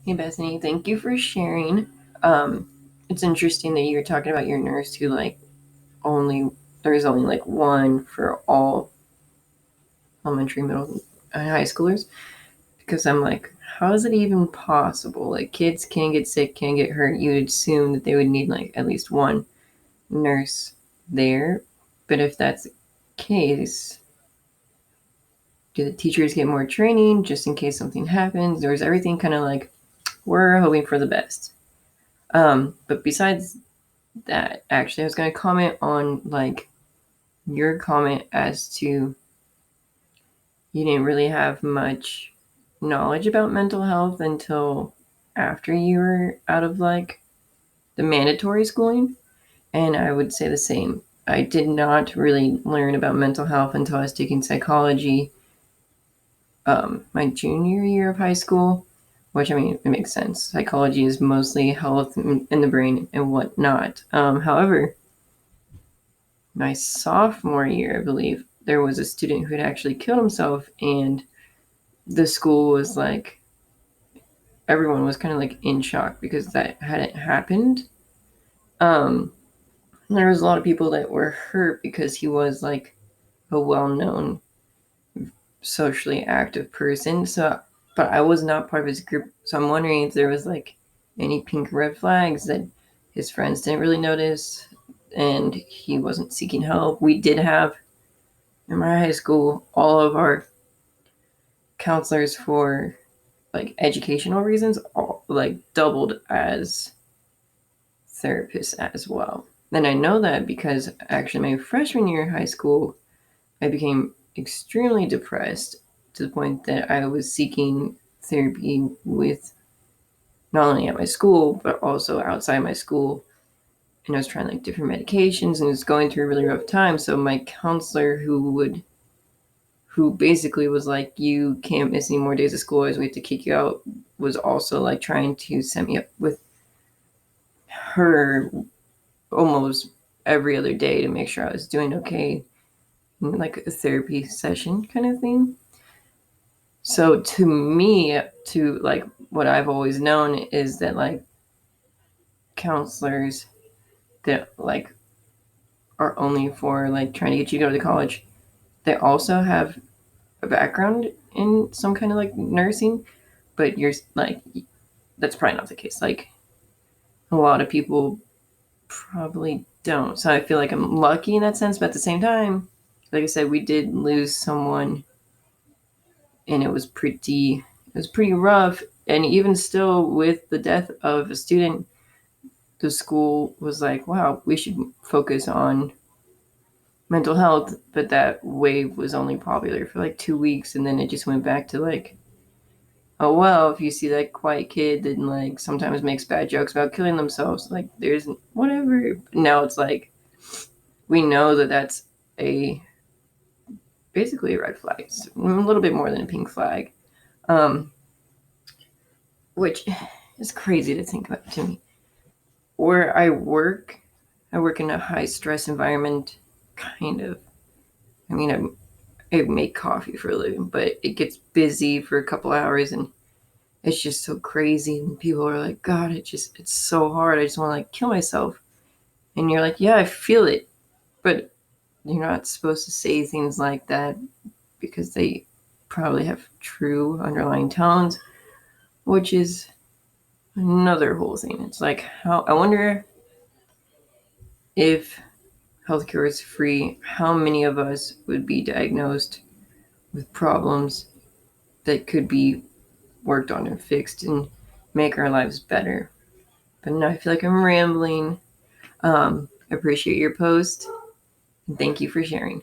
Hey Bethany, thank you for sharing. It's interesting that you were talking about your nurse who only there's only one for all elementary, middle, and high schoolers. Because I'm like, how is it even possible? Like kids can get sick, can get hurt. You would assume that they would need at least one nurse there. But if that's the case, do the teachers get more training just in case something happens? Or is everything kind of like we're hoping for the best? But besides that, actually, I was going to comment on your comment as to you didn't really have much knowledge about mental health until after you were out of the mandatory schooling. And I would say the same. I did not really learn about mental health until I was taking psychology my junior year of high school, which I mean, it makes sense. Psychology is mostly health in the brain and whatnot. However, my sophomore year, I believe, there was a student who had actually killed himself, and the school was everyone was kind of in shock because that hadn't happened. Um, there was a lot of people that were hurt because he was a well-known socially active person. So, but I was not part of his group, so I'm wondering if there was any pink red flags that his friends didn't really notice, and he wasn't seeking help. We did have in my high school all of our counselors for educational reasons all doubled as therapists as well. And I know that because actually my freshman year in high school, I became extremely depressed to the point that I was seeking therapy with not only at my school but also outside my school. And I was trying different medications and was going through a really rough time. So my counselor who basically was like, you can't miss any more days of school, as we have to kick you out, was also trying to set me up with her almost every other day to make sure I was doing okay, a therapy session kind of thing. So to me, to what I've always known is that counselors that are only for trying to get you to go to college, they also have a background in some kind of nursing, but you're that's probably not the case. A lot of people probably don't. So I feel like I'm lucky in that sense, but at the same time, like I said, we did lose someone, and it was pretty rough. And even still, with the death of a student, the school was like, wow, we should focus on mental health. But that wave was only popular for 2 weeks, and then it just went back to oh well, if you see that quiet kid that sometimes makes bad jokes about killing themselves, there's whatever. Now it's we know that that's a basically a red flag. It's a little bit more than a pink flag, which is crazy to think about to me. Where I work in a high stress environment, kind of. I mean, I make coffee for a living, but it gets busy for a couple hours, and it's just so crazy. And people are like, God, it's so hard. I just want to kill myself. And you're like, yeah, I feel it, but you're not supposed to say things like that because they probably have true underlying tones, which is another whole thing. It's how I wonder if healthcare is free, how many of us would be diagnosed with problems that could be worked on and fixed and make our lives better. But now I feel like I'm rambling. I appreciate your post, and thank you for sharing.